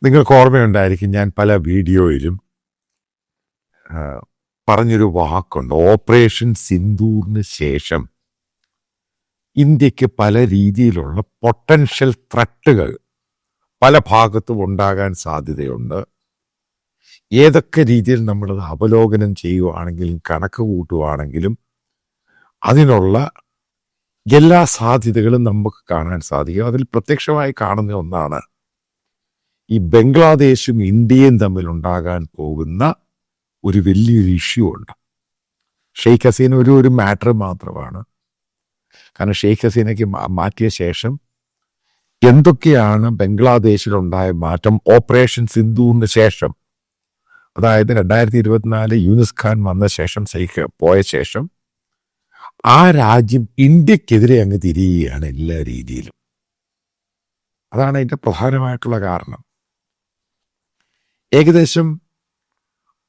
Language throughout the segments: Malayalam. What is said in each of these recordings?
നിങ്ങൾക്ക് ഓർമ്മയുണ്ടായിരിക്കും, ഞാൻ പല വീഡിയോയിലും ആ, പറഞ്ഞൊരു വാക്കുണ്ട്. ഓപ്പറേഷൻ സിന്ദൂറിന് ശേഷം ഇന്ത്യക്ക് പല രീതിയിലുള്ള പൊട്ടൻഷ്യൽ ത്രെട്ടുകൾ പല ഭാഗത്തും ഉണ്ടാകാൻ സാധ്യതയുണ്ട്. ഏതൊക്കെ രീതിയിൽ നമ്മളത് അവലോകനം ചെയ്യുവാണെങ്കിലും കണക്ക് കൂട്ടുവാണെങ്കിലും അതിനുള്ള എല്ലാ സാധ്യതകളും നമുക്ക് കാണാൻ സാധിക്കും. അതിൽ പ്രത്യക്ഷമായി കാണുന്ന ഒന്നാണ് ഈ ബംഗ്ലാദേശും ഇന്ത്യയും തമ്മിൽ ഉണ്ടാകാൻ പോകുന്ന ഒരു വലിയൊരു ഇഷ്യൂ ഉണ്ട്. ഷെയ്ഖ് ഹസീന ഒരു മാറ്റർ മാത്രമാണ്. കാരണം ഷെയ്ഖ് ഹസീനയ്ക്ക് മാറ്റിയ ശേഷം എന്തൊക്കെയാണ് ബംഗ്ലാദേശിലുണ്ടായ മാറ്റം ഓപ്പറേഷൻ സിന്ദൂറിന് ശേഷം, അതായത് 2024 യൂനിസ് ഖാൻ വന്ന ശേഷം, ഷെയ്ഖ് പോയ ശേഷം ആ രാജ്യം ഇന്ത്യക്കെതിരെ അങ്ങ് തിരിയുകയാണ് എല്ലാ രീതിയിലും. അതാണ് അതിൻ്റെ പ്രധാനമായിട്ടുള്ള കാരണം. ഏകദേശം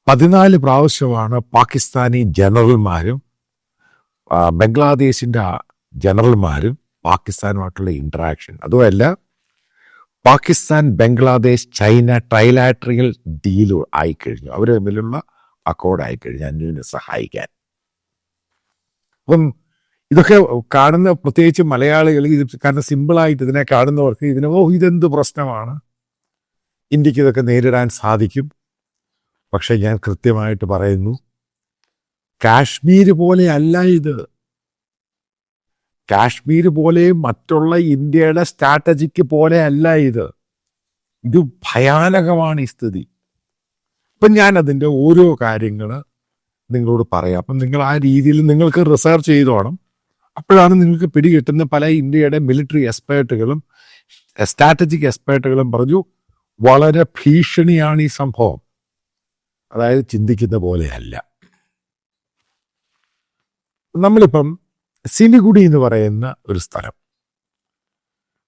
14 പ്രാവശ്യമാണ് പാകിസ്ഥാനി ജനറൽമാരും ബംഗ്ലാദേശിൻ്റെ ജനറൽമാരും പാകിസ്ഥാനുമായിട്ടുള്ള ഇൻട്രാക്ഷൻ. അതുമല്ല, Pakistan, Bangladesh, China trilateral deal ആയിക്കഴിഞ്ഞു. അവർ തമ്മിലുള്ള അക്കോർഡ് ആയിക്കഴിഞ്ഞു അന്യോന്യം സഹായിക്കാൻ. അപ്പം ഇതൊക്കെ കാണുന്ന പ്രത്യേകിച്ച് മലയാളികൾ, ഇത് കാരണം സിമ്പിളായിട്ട് ഇതിനെ കാണുന്നവർക്ക് ഇതെന്ത് പ്രശ്നമാണ്, ഇന്ത്യക്ക് ഇതൊക്കെ നേരിടാൻ സാധിക്കും. പക്ഷെ ഞാൻ കൃത്യമായിട്ട് പറയുന്നു, കാശ്മീർ പോലെ അല്ല ഇത്. കാശ്മീർ പോലെ മറ്റുള്ള ഇന്ത്യയുടെ സ്ട്രാറ്റജിക്ക് പോലെ അല്ല ഇത്. ഇത് ഭയാനകമാണ് ഈ സ്ഥിതി. അപ്പം ഞാൻ അതിൻ്റെ ഓരോ കാര്യങ്ങൾ നിങ്ങളോട് പറയാം. അപ്പം നിങ്ങൾ ആ രീതിയിൽ നിങ്ങൾക്ക് റിസർച്ച് ചെയ്തോണം. അപ്പോഴാണ് നിങ്ങൾക്ക് പിടികിട്ടുന്ന പല ഇന്ത്യയുടെ മിലിറ്ററി എക്സ്പേർട്ടുകളും സ്ട്രാറ്റജിക് എക്സ്പേർട്ടുകളും പറഞ്ഞു വളരെ ഭീഷണിയാണ് ഈ സംഭവം. അതായത് ചിന്തിക്കുന്ന പോലെയല്ല. നമ്മളിപ്പം സിലിഗുഡി എന്ന് പറയുന്ന ഒരു സ്ഥലം,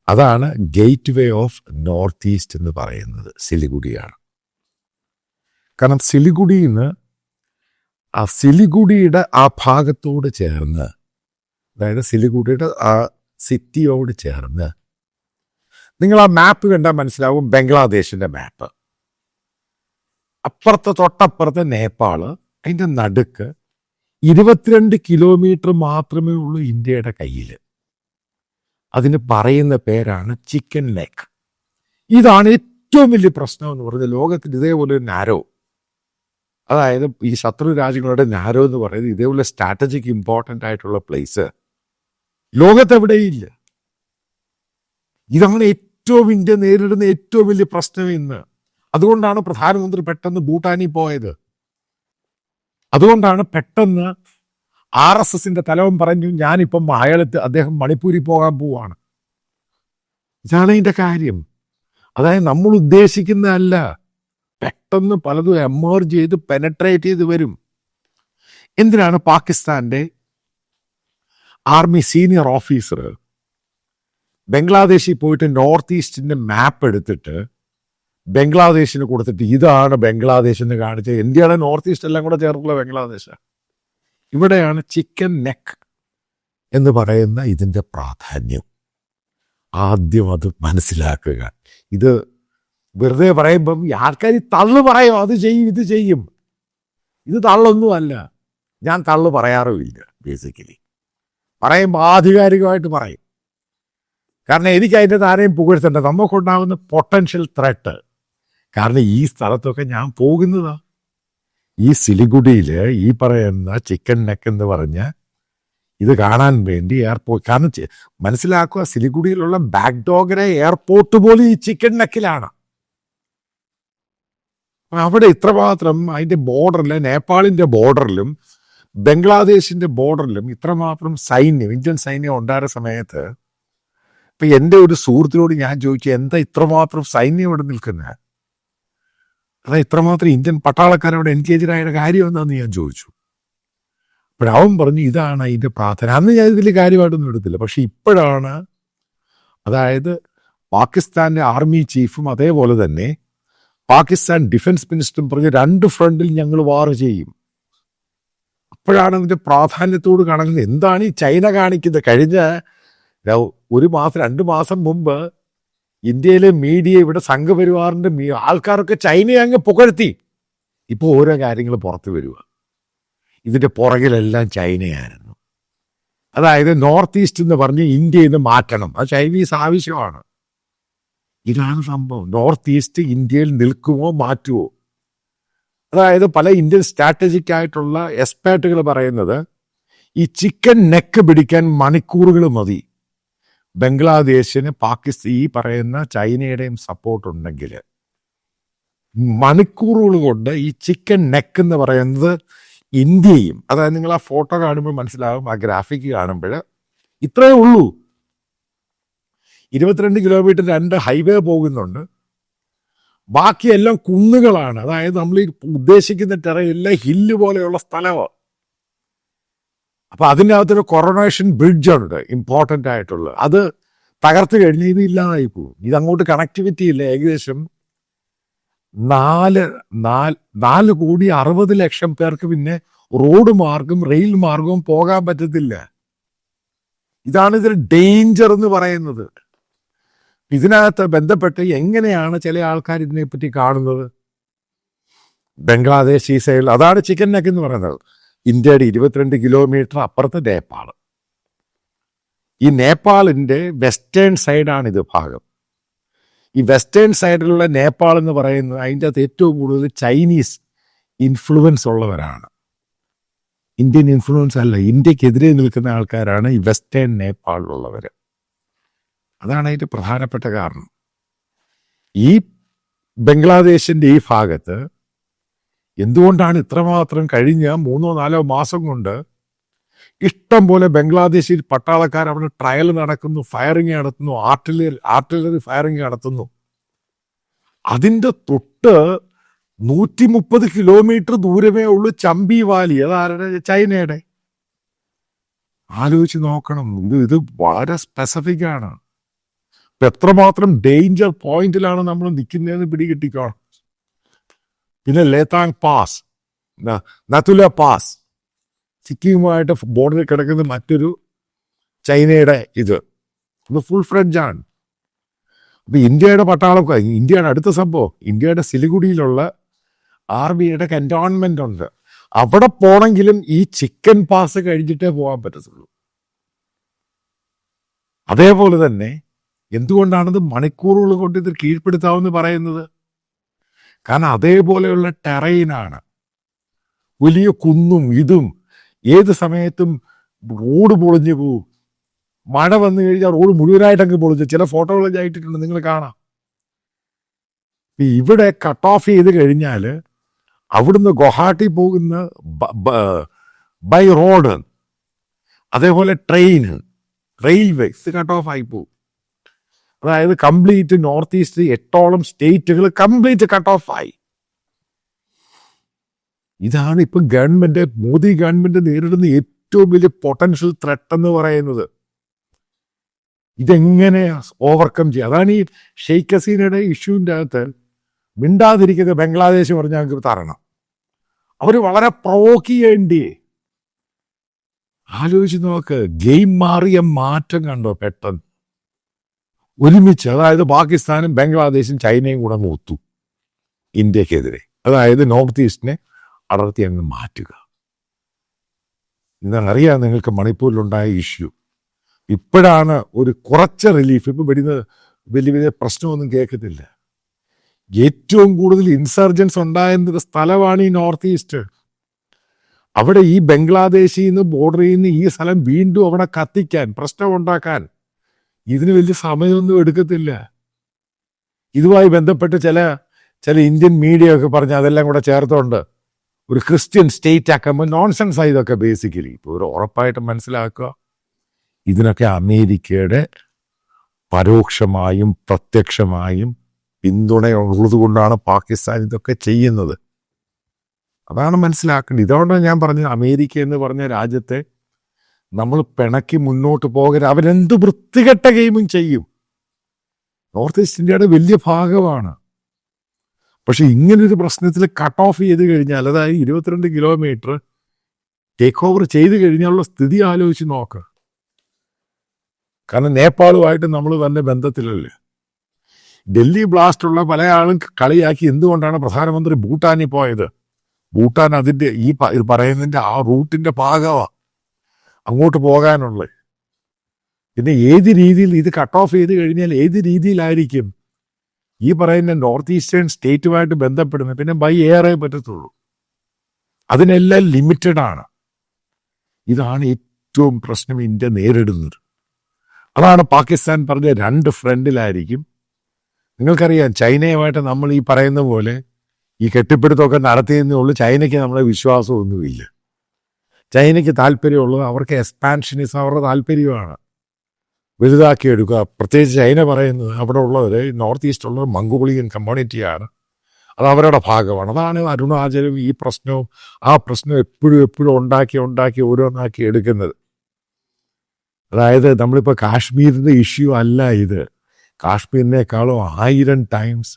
അതാണ് gate way of north east എന്ന് പറയുന്നത് സിലിഗുഡിയാണ്. കാരണം സിലിഗുഡിയുടെ ആ ഭാഗത്തോട് ചേർന്ന്, അതായത് സിലിഗുഡിയുടെ ആ സിറ്റിയോട് ചേർന്ന്, നിങ്ങൾ ആ മാപ്പ് കണ്ടാൽ മനസ്സിലാവും, ബംഗ്ലാദേശിൻ്റെ മാപ്പ്. തൊട്ടപ്പുറത്ത് നേപ്പാള്, അതിൻ്റെ നടുക്ക് 22 കിലോമീറ്റർ മാത്രമേ ഉള്ളൂ ഇന്ത്യയുടെ കയ്യിൽ. അതിന് പറയുന്ന പേരാണ് ചിക്കൻ നെക്ക്. ഇതാണ് ഏറ്റവും വലിയ പ്രശ്നം എന്ന് പറഞ്ഞാൽ ലോകത്തിൽ ഇതേപോലെ ഒരു നാരോ, അതായത് ഈ ശത്രു രാജ്യങ്ങളുടെ നാരോ എന്ന് പറയുന്നത് ഇതേപോലെ സ്ട്രാറ്റജിക് ഇമ്പോർട്ടൻ്റ് ആയിട്ടുള്ള പ്ലേസ് ലോകത്തെവിടെയില്ല. ഇതാണ് ഇന്ത്യ നേരിടുന്ന ഏറ്റവും വലിയ പ്രശ്നം ഇന്ന്. അതുകൊണ്ടാണ് പ്രധാനമന്ത്രി പെട്ടെന്ന് ഭൂട്ടാനിൽ പോയത്. അതുകൊണ്ടാണ് പെട്ടെന്ന് RSSന്റെ തലവൻ പറഞ്ഞു, ഞാനിപ്പം അദ്ദേഹം മണിപ്പൂരിൽ പോകാൻ പോവാണ്. ഇതാണ് ഇതിൻ്റെ കാര്യം. അതായത് നമ്മൾ ഉദ്ദേശിക്കുന്നതല്ല, പെട്ടെന്ന് പലതും എമേർജ് ചെയ്ത് പെനട്രേറ്റ് ചെയ്ത് വരും. എന്തിനാണ് പാകിസ്ഥാന്റെ ആർമി സീനിയർ ഓഫീസർ ബംഗ്ലാദേശിൽ പോയിട്ട് നോർത്ത് ഈസ്റ്റിന്റെ മാപ്പ് എടുത്തിട്ട് ബംഗ്ലാദേശിന് കൊടുത്തിട്ട് ഇതാണ് ബംഗ്ലാദേശ് എന്ന് കാണിച്ച്, ഇന്ത്യയുടെ നോർത്ത് ഈസ്റ്റ് എല്ലാം കൂടെ ചേർന്നുള്ള ബംഗ്ലാദേശ്. ഇവിടെയാണ് ചിക്കൻ നെക്ക് എന്ന് പറയുന്ന ഇതിൻ്റെ പ്രാധാന്യം. ആദ്യം അത് മനസ്സിലാക്കുക. ഇത് വെറുതെ പറയുമ്പം ആൾക്കാർ തള്ളു പറയും, അത് ചെയ്യും ഇത് ചെയ്യും. ഇത് തള്ളൊന്നുമല്ല. ഞാൻ തള്ളു പറയാറുമില്ല. ബേസിക്കലി പറയുമ്പോൾ ആധികാരികമായിട്ട് പറയും. കാരണം എനിക്ക് അതിൻ്റെ താരെയും പുകഴ്ത്തേണ്ട, നമുക്കുണ്ടാകുന്ന പൊട്ടൻഷ്യൽ ത്രെട്ട്. കാരണം ഈ സ്ഥലത്തൊക്കെ ഞാൻ പോകുന്നതാ. ഈ സിലിഗുഡിയിൽ ഈ പറയുന്ന ചിക്കൻ നെക്ക് എന്ന് പറഞ്ഞ ഇത് കാണാൻ വേണ്ടി എയർപോർട്ട്, കാരണം മനസ്സിലാക്കുക, സിലിഗുഡിയിലുള്ള ബാഗ്ഡോഗര എയർപോർട്ട് പോലും ഈ ചിക്കൻ നെക്കിലാണ്. അവിടെ ഇത്രമാത്രം അതിൻ്റെ ബോർഡറിൽ, നേപ്പാളിൻ്റെ ബോർഡറിലും ബംഗ്ലാദേശിൻ്റെ ബോർഡറിലും ഇത്രമാത്രം സൈന്യം, ഇന്ത്യൻ സൈന്യം ഉണ്ടായിരുന്ന സമയത്ത് ഇപ്പം എൻ്റെ ഒരു സുഹൃത്തിനോട് ഞാൻ ചോദിച്ചു, എന്താ ഇത്രമാത്രം സൈന്യം ഇവിടെ നിൽക്കുന്നത്, അതാ ഇത്രമാത്രം ഇന്ത്യൻ പട്ടാളക്കാരവിടെ എൻഗേജായ കാര്യം എന്താണെന്ന് ഞാൻ ചോദിച്ചു. അപ്പോഴവൻ പറഞ്ഞു ഇതാണ് അതിൻ്റെ പ്രാധാന്യം. അന്ന് ഞാൻ ഇതിൽ കാര്യമായിട്ടൊന്നും എടുത്തില്ല. പക്ഷെ ഇപ്പോഴാണ്, അതായത് പാകിസ്ഥാൻ്റെ ആർമി ചീഫും അതേപോലെ തന്നെ പാകിസ്ഥാൻ ഡിഫൻസ് മിനിസ്റ്ററും പറഞ്ഞു 2 ഫ്രണ്ടിൽ ഞങ്ങൾ വാർ ചെയ്യും. അപ്പോഴാണ് അതിൻ്റെ പ്രാധാന്യത്തോട് കാണുന്നത്. എന്താണ് ഈ ചൈന കാണിക്കുന്നത്? കഴിഞ്ഞ 1 മാസം 2 മാസം മുമ്പ് ഇന്ത്യയിലെ മീഡിയ, ഇവിടെ സംഘപരിവാറിന്റെ ആൾക്കാരൊക്കെ ചൈനയെ അങ്ങ് പുകഴ്ത്തി. ഇപ്പോൾ ഓരോ കാര്യങ്ങൾ പുറത്തു വരിക. ഇതിന്റെ പുറകിലെല്ലാം ചൈനയായിരുന്നു. അതായത് നോർത്ത് ഈസ്റ്റ് എന്ന് പറഞ്ഞ് ഇന്ത്യയിൽ നിന്ന് മാറ്റണം, അത് ചൈനീസ് ആവശ്യമാണ്. ഇതാണ് സംഭവം. നോർത്ത് ഈസ്റ്റ് ഇന്ത്യയിൽ നിൽക്കുമോ മാറ്റുമോ? അതായത് പല ഇന്ത്യൻ സ്ട്രാറ്റജിക് ആയിട്ടുള്ള എക്സ്പേർട്ടുകൾ പറയുന്നത് ഈ ചിക്കൻ നെക്ക് പിടിക്കാൻ മണിക്കൂറുകൾ മതി. ബംഗ്ലാദേശിന് പാകിസ്ഥാൻ ഈ പറയുന്ന ചൈനയുടെയും സപ്പോർട്ട് ഉണ്ടെങ്കിൽ മണിക്കൂറുകൾ കൊണ്ട് ഈ ചിക്കൻ നെക്ക് എന്ന് പറയുന്നത് ഇന്ത്യയും, അതായത് നിങ്ങൾ ആ ഫോട്ടോ കാണുമ്പോൾ മനസ്സിലാവും, ആ ഗ്രാഫിക് കാണുമ്പോൾ ഇത്രയേ ഉള്ളൂ. 22 കിലോമീറ്റർ 2 ഹൈവേ പോകുന്നുണ്ട്. ബാക്കിയെല്ലാം കുന്നുകളാണ്. അതായത് നമ്മൾ ഈ ഉദ്ദേശിക്കുന്ന ടെറയിൽ എല്ലാം ഹില്ല് പോലെയുള്ള സ്ഥലമാണ്. അപ്പൊ അതിൻ്റെ അകത്തൊരു കൊറോണേഷൻ ബ്രിഡ്ജ് ഉണ്ട്, ഇമ്പോർട്ടൻ്റ് ആയിട്ടുള്ളത്. അത് തകർത്ത് കഴിഞ്ഞ് ഇത് ഇല്ലാതായി പോകും. ഇതങ്ങോട്ട് കണക്ടിവിറ്റി ഇല്ല. ഏകദേശം 4,60,00,000 പേർക്ക് പിന്നെ റോഡ് മാർഗം റെയിൽ മാർഗവും പോകാൻ പറ്റത്തില്ല. ഇതാണ് ഇതിൽ ഡേഞ്ചർ എന്ന് പറയുന്നത്. ഇതിനകത്ത് ബന്ധപ്പെട്ട് എങ്ങനെയാണ് ചില ആൾക്കാർ ഇതിനെപ്പറ്റി കാണുന്നത്? ബംഗ്ലാദേശ് ഈ സൈഡിൽ, അതാണ് ചിക്കൻ നെക്ക് എന്ന് പറയുന്നത്. ഇന്ത്യയുടെ 22 കിലോമീറ്റർ അപ്പുറത്ത് നേപ്പാൾ. ഈ നേപ്പാളിൻ്റെ വെസ്റ്റേൺ സൈഡാണിത് ഭാഗം. ഈ വെസ്റ്റേൺ സൈഡിലുള്ള നേപ്പാൾ എന്ന് പറയുന്നത് അതിൻ്റെ അകത്ത് ഏറ്റവും കൂടുതൽ ചൈനീസ് ഇൻഫ്ലുവൻസ് ഉള്ളവരാണ്. ഇന്ത്യൻ ഇൻഫ്ലുവൻസ് അല്ല, ഇന്ത്യക്കെതിരെ നിൽക്കുന്ന ആൾക്കാരാണ് ഈ വെസ്റ്റേൺ നേപ്പാളിലുള്ളവർ. അതാണ് അതിൻ്റെ പ്രധാനപ്പെട്ട കാരണം. ഈ ബംഗ്ലാദേശിൻ്റെ ഈ ഭാഗത്ത് എന്തുകൊണ്ടാണ് ഇത്രമാത്രം കഴിഞ്ഞ 3-4 മാസം കൊണ്ട് ഇഷ്ടം പോലെ ബംഗ്ലാദേശിൽ പട്ടാളക്കാർ അവിടെ ട്രയൽ നടക്കുന്നു, ഫയറിങ് നടത്തുന്നു, ആർട്ടിലറി ഫയറിങ് നടത്തുന്നു. അതിൻ്റെ തൊട്ട് 130 കിലോമീറ്റർ ദൂരമേ ഉള്ളൂ ചമ്പി വാലി. അതാരുടെ? ചൈനയുടെ. ആലോചിച്ച് നോക്കണം. ഇത് വളരെ സ്പെസിഫിക് ആണ്. എത്രമാത്രം ഡേഞ്ചർ പോയിന്റിലാണ് നമ്മൾ നിൽക്കുന്നതെന്ന് പിടികിട്ടിക്കോണം. പിന്നെ ലേതാങ് പാസ്, നതുല പാസ്, സിക്കിമുമായിട്ട് ബോർഡറിൽ കിടക്കുന്ന മറ്റൊരു ചൈനയുടെ ഇത് ഫുൾ ഫ്ലെഡ്ജാണ്. അപ്പൊ ഇന്ത്യയുടെ പട്ടാളം, ഇന്ത്യയുടെ അടുത്ത സംഭവം, ഇന്ത്യയുടെ സിലിഗുഡിയിലുള്ള ആർമിയുടെ കന്റോൺമെന്റ് ഉണ്ട്. അവിടെ പോണെങ്കിലും ഈ ചിക്കൻ പാസ് കഴിഞ്ഞിട്ടേ പോകാൻ പറ്റത്തുള്ളൂ. അതേപോലെ തന്നെ എന്തുകൊണ്ടാണിത് മണിക്കൂറുകൾ കൊണ്ട് ഇത് കീഴ്പ്പെടുത്താമെന്ന് പറയുന്നത്? കാരണം അതേപോലെയുള്ള ടെറൈനാണ്. വലിയ കുന്നും ഇതും. ഏത് സമയത്തും റോഡ് പൊളിഞ്ഞു പോവും. മഴ വന്നു കഴിഞ്ഞാൽ റോഡ് മുഴുവനായിട്ടങ്ങ് പൊളിഞ്ഞു. ചില ഫോട്ടോകൾ ഞാൻ ഇട്ടിട്ടുണ്ട്, നിങ്ങൾ കാണാം. ഇവിടെ കട്ട് ഓഫ് ചെയ്ത് കഴിഞ്ഞാൽ അവിടുന്ന് ഗുവാഹട്ടി പോകുന്ന ബൈ റോഡ്, അതേപോലെ ട്രെയിന്, റെയിൽവേസ് കട്ട് ഓഫ് ആയി പോകും. അതായത് കംപ്ലീറ്റ് നോർത്ത് ഈസ്റ്റ് 8ഓളം സ്റ്റേറ്റുകൾ കംപ്ലീറ്റ് കട്ട് ഓഫ് ആയി. ഇതാണ് ഇപ്പം മോദി ഗവൺമെന്റ് നേരിടുന്ന ഏറ്റവും വലിയ പൊട്ടൻഷ്യൽ ത്രെട്ട് എന്ന് പറയുന്നത്. ഇതെങ്ങനെ ഓവർകം ചെയ്യുക? അതാണ് ഈ ഷെയ്ഖ് ഹസീനയുടെ ഇഷ്യൂവിൻ്റെ അകത്ത് മിണ്ടാതിരിക്കുന്ന ബംഗ്ലാദേശ് പറഞ്ഞാൽ ഞങ്ങൾക്ക് തരണം. അവർ വളരെ പ്രൊവോക്ക് ചെയ്യേണ്ടി. ആലോചിച്ച് നോക്ക്, ഗെയിം മാറിയ മാറ്റം കണ്ടോ പെട്ടെന്ന് ഒരുമിച്ച്. അതായത് പാകിസ്ഥാനും ബംഗ്ലാദേശും ചൈനയും കൂടെ അങ്ങ് ഒത്തു ഇന്ത്യക്കെതിരെ. അതായത് നോർത്ത് ഈസ്റ്റിനെ അടർത്തി അങ്ങ് മാറ്റുക. ഇന്നറിയാം നിങ്ങൾക്ക് മണിപ്പൂരിലുണ്ടായ ഇഷ്യൂ. ഇപ്പോഴാണ് ഒരു കുറച്ച് റിലീഫ്. ഇപ്പം വരുന്നത് വലിയ വലിയ പ്രശ്നമൊന്നും കേൾക്കത്തില്ല. ഏറ്റവും കൂടുതൽ ഇൻസർജൻസ് ഉണ്ടായിരുന്ന സ്ഥലമാണ് ഈ നോർത്ത് ഈസ്റ്റ്. അവിടെ ഈ ബംഗ്ലാദേശിൽ നിന്ന് ബോർഡറിൽ നിന്ന് ഈ സ്ഥലം വീണ്ടും അവിടെ കത്തിക്കാൻ, പ്രശ്നമുണ്ടാക്കാൻ ഇതിന് വലിയ സമയമൊന്നും എടുക്കത്തില്ല. ഇതുമായി ബന്ധപ്പെട്ട് ചില ഇന്ത്യൻ മീഡിയ ഒക്കെ പറഞ്ഞ് അതെല്ലാം കൂടെ ചേർത്തുകൊണ്ട് ഒരു ക്രിസ്ത്യൻ സ്റ്റേറ്റ് ആക്കുമ്പോൾ നോൺസെൻസ് ആയി ഇതൊക്കെ. ബേസിക്കലി ഇപ്പോൾ ഒരു ഉറപ്പായിട്ട് മനസ്സിലാക്കുക, ഇതിനൊക്കെ അമേരിക്കയുടെ പരോക്ഷമായും പ്രത്യക്ഷമായും പിന്തുണയുള്ളത് കൊണ്ടാണ് പാകിസ്ഥാൻ ഇതൊക്കെ ചെയ്യുന്നത്. അതാണ് മനസ്സിലാക്കേണ്ടത്. ഇതുകൊണ്ടാണ് ഞാൻ പറഞ്ഞത്, അമേരിക്ക എന്ന് പറഞ്ഞ രാജ്യത്തെ നമ്മൾ പിണക്കി മുന്നോട്ട് പോകരുത്. അവരെന്ത് വൃത്തികെട്ട ഗെയിമും ചെയ്യും. നോർത്ത് ഈസ്റ്റ് ഇന്ത്യയുടെ വലിയ ഭാഗമാണ്. പക്ഷെ ഇങ്ങനൊരു പ്രശ്നത്തിൽ കട്ട് ഓഫ് ചെയ്ത് കഴിഞ്ഞാൽ, അതായത് 22 കിലോമീറ്റർ ടേക്ക് ഓവർ ചെയ്ത് കഴിഞ്ഞാലുള്ള സ്ഥിതി ആലോചിച്ച് നോക്ക്. കാരണം നേപ്പാളുമായിട്ട് നമ്മൾ തന്നെ ബന്ധത്തിലല്ലേ. ഡൽഹി ബ്ലാസ്റ്റുള്ള പല ആളും കളിയാക്കി എന്തുകൊണ്ടാണ് പ്രധാനമന്ത്രി ഭൂട്ടാനിൽ പോയത്. ഭൂട്ടാൻ അതിൻ്റെ ഇത് പറയുന്നതിൻ്റെ ആ റൂട്ടിൻ്റെ ഭാഗമാണ് അങ്ങോട്ട് പോകാനുള്ളത്. പിന്നെ ഏത് രീതിയിൽ ഇത് കട്ട് ഓഫ് ചെയ്ത് കഴിഞ്ഞാൽ ഏത് രീതിയിലായിരിക്കും ഈ പറയുന്ന നോർത്ത് ഈസ്റ്റേൺ സ്റ്റേറ്റുമായിട്ട് ബന്ധപ്പെടുന്നത്? പിന്നെ ബൈ എയറേ പറ്റത്തുള്ളൂ. അതിനെല്ലാം ലിമിറ്റഡ് ആണ്. ഇതാണ് ഏറ്റവും പ്രശ്നം ഇന്ത്യ നേരിടുന്നത്. അതാണ് പാകിസ്ഥാൻ പറഞ്ഞ 2 ഫ്രണ്ടിലായിരിക്കും. നിങ്ങൾക്കറിയാം, ചൈനയുമായിട്ട് നമ്മൾ ഈ പറയുന്ന പോലെ ഈ കെട്ടിപ്പിടുത്തമൊക്കെ നടത്തിയെന്നേ ഉള്ളൂ. ചൈനയ്ക്ക് നമ്മളെ വിശ്വാസമൊന്നുമില്ല. ചൈനയ്ക്ക് താല്പര്യമുള്ളത് അവർക്ക് എക്സ്പാൻഷനിസം അവരുടെ താല്പര്യമാണ്, വലുതാക്കിയെടുക്കുക. പ്രത്യേകിച്ച് ചൈന പറയുന്നത് അവിടെ ഉള്ളവർ നോർത്ത് ഈസ്റ്റ് ഉള്ളവർ മംഗോളിയൻ കമ്മ്യൂണിറ്റിയാണ്, അത് അവരുടെ ഭാഗമാണ്. അതാണ് അരുണാചലും ഈ പ്രശ്നവും ആ പ്രശ്നം എപ്പോഴും ഉണ്ടാക്കി ഓരോന്നാക്കി എടുക്കുന്നത്. അതായത് നമ്മളിപ്പോൾ കാശ്മീരിൻ്റെ ഇഷ്യൂ അല്ല ഇത്. കാശ്മീരിനേക്കാളും 1000 ടൈംസ്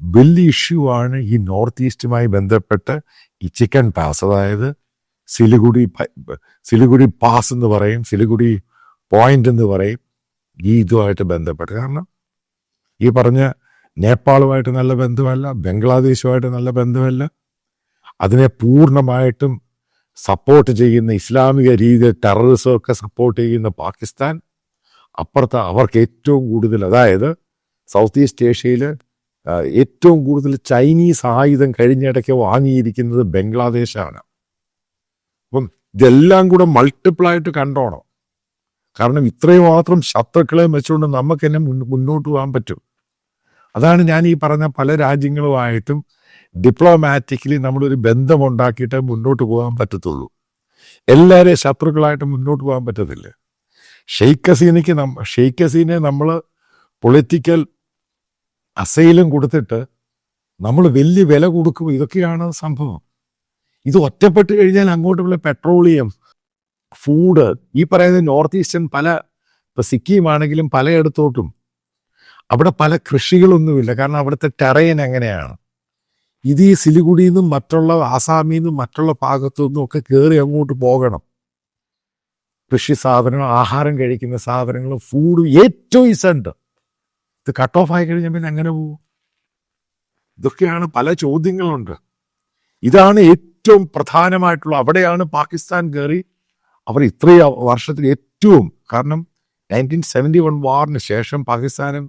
വലിയ ഇഷ്യൂ ആണ് ഈ നോർത്ത് ഈസ്റ്റുമായി ബന്ധപ്പെട്ട് ഈ ചിക്കൻ പാസ്, അതായത് സിലിഗുഡി പാസ് എന്ന് പറയും, സിലിഗുഡി പോയിന്റ് എന്ന് പറയും. ഈ ഇതുമായിട്ട് ബന്ധപ്പെട്ട്, കാരണം ഈ പറഞ്ഞ നേപ്പാളുമായിട്ട് നല്ല ബന്ധമല്ല, ബംഗ്ലാദേശുമായിട്ട് നല്ല ബന്ധമല്ല. അതിനെ പൂർണ്ണമായിട്ടും സപ്പോർട്ട് ചെയ്യുന്ന ഇസ്ലാമിക രീതിയിൽ ടെററിസമൊക്കെ സപ്പോർട്ട് ചെയ്യുന്ന പാകിസ്ഥാൻ, അപ്പുറത്ത് അവർക്ക് ഏറ്റവും കൂടുതൽ, അതായത് സൗത്ത് ഈസ്റ്റ് ഏഷ്യയിൽ ഏറ്റവും കൂടുതൽ ചൈനീസ് ആയുധം കഴിഞ്ഞിടയ്ക്ക് വാങ്ങിയിരിക്കുന്നത് ബംഗ്ലാദേശാണ്. അപ്പം ഇതെല്ലാം കൂടെ മൾട്ടിപ്പിളായിട്ട് കണ്ടോണം. കാരണം ഇത്രയും മാത്രം ശത്രുക്കളെ വെച്ചുകൊണ്ട് നമുക്ക് തന്നെ മുന്നോട്ട് പോകാൻ പറ്റും. അതാണ് ഞാൻ ഈ പറഞ്ഞ പല രാജ്യങ്ങളുമായിട്ടും ഡിപ്ലോമാറ്റിക്കലി നമ്മളൊരു ബന്ധമുണ്ടാക്കിയിട്ട് മുന്നോട്ട് പോകാൻ പറ്റത്തുള്ളൂ. എല്ലാവരെയും ശത്രുക്കളായിട്ട് മുന്നോട്ട് പോകാൻ പറ്റത്തില്ല. ഷെയ്ഖ് ഹസീനെ നമ്മൾ പൊളിറ്റിക്കൽ അസൈലും കൊടുത്തിട്ട് നമ്മൾ വലിയ വില കൊടുക്കും. ഇതൊക്കെയാണ് സംഭവം. ഇത് ഒറ്റപ്പെട്ട് കഴിഞ്ഞാൽ അങ്ങോട്ടുള്ള പെട്രോളിയം, ഫുഡ്, ഈ പറയുന്ന നോർത്ത് ഈസ്റ്റേൺ ഇപ്പോൾ സിക്കിം ആണെങ്കിലും പലയിടത്തോട്ടും അവിടെ പല കൃഷികളൊന്നുമില്ല. കാരണം അവിടുത്തെ ടെറൈൻ എങ്ങനെയാണ്. ഇത് ഈ സിലിഗുഡിയിൽ നിന്നും മറ്റുള്ള ആസാമിൽ നിന്നും മറ്റുള്ള ഭാഗത്തു നിന്നും ഒക്കെ കയറി അങ്ങോട്ട് പോകണം. കൃഷി സാധനങ്ങൾ, ആഹാരം കഴിക്കുന്ന സാധനങ്ങൾ, ഫുഡ് ഏറ്റവും ഇസണ്ട്. ഇത് കട്ട് ഓഫ് ആയി കഴിഞ്ഞാൽ പിന്നെ എങ്ങനെ പോകും? ഇതൊക്കെയാണ് പല ചോദ്യങ്ങളുണ്ട്. ഇതാണ് ഏറ്റവും പ്രധാനമായിട്ടുള്ള. അവിടെയാണ് പാകിസ്ഥാൻ കയറി അവർ ഇത്രയും വർഷത്തിൽ ഏറ്റവും, കാരണം 1971 വാറിന് ശേഷം പാകിസ്ഥാനും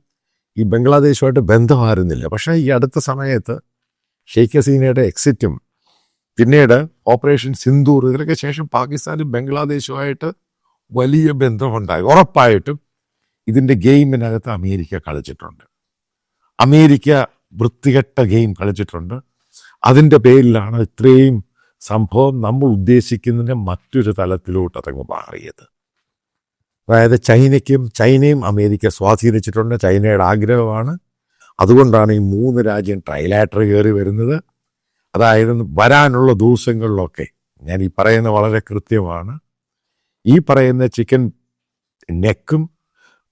ഈ ബംഗ്ലാദേശുമായിട്ട് ബന്ധമായിരുന്നില്ല. പക്ഷേ ഈ അടുത്ത സമയത്ത് ഷെയ്ഖ് ഹസീനയുടെ എക്സിറ്റും പിന്നീട് ഓപ്പറേഷൻ സിന്ദൂർ, ഇതിനൊക്കെ ശേഷം പാകിസ്ഥാനും ബംഗ്ലാദേശുമായിട്ട് വലിയ ബന്ധമുണ്ടായി. ഉറപ്പായിട്ടും ഇതിൻ്റെ ഗെയിമിനകത്ത് അമേരിക്ക കളിച്ചിട്ടുണ്ട്. അമേരിക്ക വൃത്തികെട്ട ഗെയിം കളിച്ചിട്ടുണ്ട്. അതിൻ്റെ പേരിലാണ് ഇത്രയും സംഭവം നമ്മൾ ഉദ്ദേശിക്കുന്നതിന് മറ്റൊരു തലത്തിലോട്ട് അതങ്ങ് മാറിയത്. അതായത് ചൈനയും അമേരിക്ക സ്വാധീനിച്ചിട്ടുണ്ട്. ചൈനയുടെ ആഗ്രഹമാണ്. അതുകൊണ്ടാണ് ഈ 3 രാജ്യം ട്രൈലാറ്റർ കയറി വരുന്നത്. അതായത് വരാനുള്ള ദിവസങ്ങളിലൊക്കെ ഞാൻ ഈ പറയുന്ന വളരെ കൃത്യമാണ്. ഈ പറയുന്ന ചിക്കൻ നെക്കും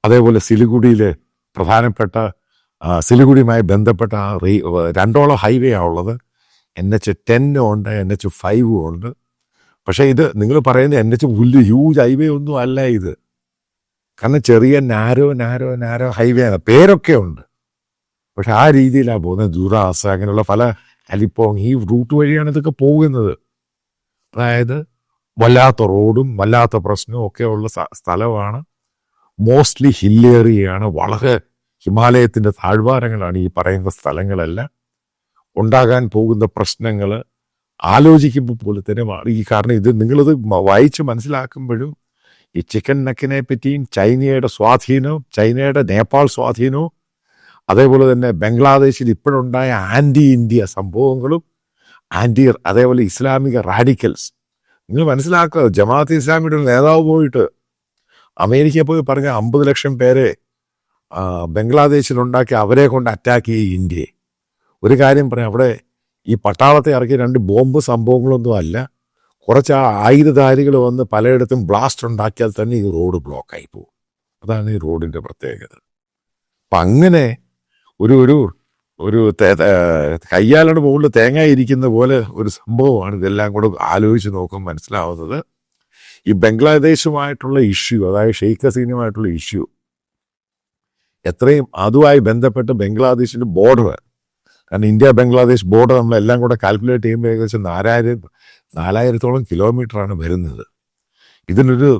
അതേപോലെ സിലിഗുഡിയിൽ പ്രധാനപ്പെട്ട സിലിഗുഡിയുമായി ബന്ധപ്പെട്ട 2 ഹൈവേ ആണുള്ളത്. NH10 ഉണ്ട്, NH5 ഉണ്ട്. പക്ഷേ ഇത് നിങ്ങൾ പറയുന്ന NH വലിയ ഹ്യൂജ് ഹൈവേ ഒന്നും അല്ല ഇത്. കാരണം ചെറിയ നാരോ ഹൈവേ ആണ്, പേരൊക്കെ ഉണ്ട്. പക്ഷെ ആ രീതിയിലാണ് പോകുന്നത്. ദുറാസ അങ്ങനെയുള്ള പല അലിപ്പോങ് ഈ റൂട്ട് വഴിയാണ് ഇതൊക്കെ പോകുന്നത്. അതായത് വല്ലാത്ത റോഡും വല്ലാത്ത പ്രശ്നവും ഒക്കെ ഉള്ള സ്ഥലമാണ്. മോസ്റ്റ്ലി ഹില്ലേറിയാണ്, വളരെ ഹിമാലയത്തിൻ്റെ താഴ്വാരങ്ങളാണ് ഈ പറയുന്ന സ്ഥലങ്ങളെല്ലാം. ഉണ്ടാകാൻ പോകുന്ന പ്രശ്നങ്ങൾ ആലോചിക്കുമ്പോൾ പോലെ തന്നെ മാറി. ഈ കാരണം ഇത് നിങ്ങളിത് വായിച്ച് മനസ്സിലാക്കുമ്പോഴും ഈ ചിക്കൻ നെക്കിനെ പറ്റിയും ചൈനയുടെ സ്വാധീനവും ചൈനയുടെ നേപ്പാൾ സ്വാധീനവും അതേപോലെ തന്നെ ബംഗ്ലാദേശിൽ ഇപ്പോഴുണ്ടായ ആൻറ്റി ഇന്ത്യ സംഭവങ്ങളും അതേപോലെ ഇസ്ലാമിക റാഡിക്കൽസ് നിങ്ങൾ മനസ്സിലാക്കുക. ജമാഅത്ത് ഇസ്ലാമിയുടെ നേതാവ് പോയിട്ട് അമേരിക്കയിൽ പോയി പറഞ്ഞ 50 ലക്ഷം പേരെ ബംഗ്ലാദേശിലുണ്ടാക്കി അവരെ കൊണ്ട് അറ്റാക്ക് ചെയ്യും ഇന്ത്യയെ. ഒരു കാര്യം പറയാം, അവിടെ ഈ പട്ടാളത്തെ ഇറക്കി 2 ബോംബ് സംഭവങ്ങളൊന്നും അല്ല. കുറച്ച് ആയുധധാരികൾ വന്ന് പലയിടത്തും ബ്ലാസ്റ്റ് ഉണ്ടാക്കിയാൽ തന്നെ ഈ റോഡ് ബ്ലോക്കായി പോകും. അതാണ് ഈ റോഡിൻ്റെ പ്രത്യേകത. അപ്പം അങ്ങനെ ഒരു കയ്യാലയുടെ മുകളിൽ തേങ്ങ ഇരിക്കുന്ന പോലെ ഒരു സംഭവമാണ്. ഇതെല്ലാം കൂടെ ആലോചിച്ച് നോക്കുമ്പോൾ മനസ്സിലാവുന്നത് ഈ ബംഗ്ലാദേശുമായിട്ടുള്ള ഇഷ്യൂ, അതായത് ഷെയ്ഖ് ഹസീനുമായിട്ടുള്ള ഇഷ്യൂ എത്രയും അതുമായി ബന്ധപ്പെട്ട് ബംഗ്ലാദേശിൻ്റെ ബോർഡർ, കാരണം ഇന്ത്യ ബംഗ്ലാദേശ് ബോർഡർ നമ്മളെല്ലാം കൂടെ കാൽക്കുലേറ്റ് ചെയ്യുമ്പോൾ ഏകദേശം 4000-4000-ഓളം കിലോമീറ്ററാണ് വരുന്നത്. ഇതിനൊരു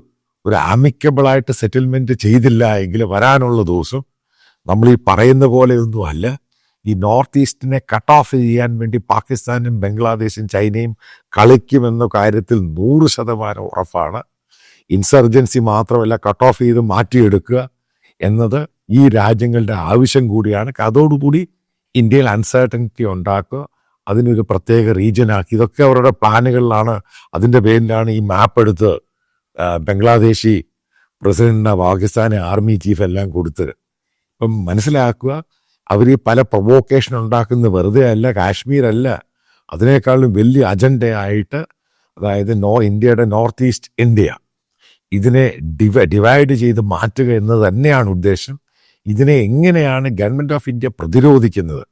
ആമിക്കബിളായിട്ട് സെറ്റിൽമെൻറ്റ് ചെയ്തില്ല എങ്കിൽ വരാനുള്ള ദിവസം നമ്മൾ ഈ പറയുന്ന പോലെയൊന്നും അല്ല. ഈ നോർത്ത് ഈസ്റ്റിനെ കട്ട് ഓഫ് ചെയ്യാൻ വേണ്ടി പാകിസ്ഥാനും ബംഗ്ലാദേശും ചൈനയും കളിക്കുമെന്ന കാര്യത്തിൽ 100% ഉറപ്പാണ്. ഇൻസർജൻസി മാത്രമല്ല, കട്ട് ഓഫ് ചെയ്ത് മാറ്റിയെടുക്കുക എന്നത് ഈ രാജ്യങ്ങളുടെ ആവശ്യം കൂടിയാണ്. അതോടുകൂടി ഇന്ത്യയിൽ അൺസർട്ടനിറ്റി ഉണ്ടാക്കുക, അതിനൊരു പ്രത്യേക റീജിയനാക്കി, ഇതൊക്കെ അവരുടെ പ്ലാനുകളിലാണ്. അതിൻ്റെ പേരിലാണ് ഈ മാപ്പ് എടുത്ത് ബംഗ്ലാദേശി പ്രസിഡന്റിന് പാകിസ്ഥാനെ ആർമി ചീഫ് എല്ലാം കൊടുത്ത്. ഇപ്പം മനസ്സിലാക്കുക, അവർ ഈ പല പ്രൊവോക്കേഷൻ ഉണ്ടാക്കുന്ന വെറുതെ അല്ല, കാശ്മീരല്ല, അതിനേക്കാളും വലിയ അജണ്ടയായിട്ട്, അതായത് ഇന്ത്യയുടെ നോർത്ത് ഈസ്റ്റ് ഇന്ത്യ ഇതിനെ ഡിവൈഡ് ചെയ്ത് മാറ്റുക എന്നത് തന്നെയാണ് ഉദ്ദേശം. ഇതിനെ എങ്ങനെയാണ് ഗവൺമെൻറ് ഓഫ് ഇന്ത്യ പ്രതിരോധിക്കുന്നത്,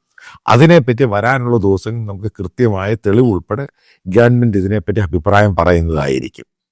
അതിനെപ്പറ്റി വരാനുള്ള ദിവസം നമുക്ക് കൃത്യമായ തെളിവ് ഉൾപ്പെടെ ഗവൺമെൻറ് ഇതിനെപ്പറ്റി അഭിപ്രായം പറയുന്നതായിരിക്കും.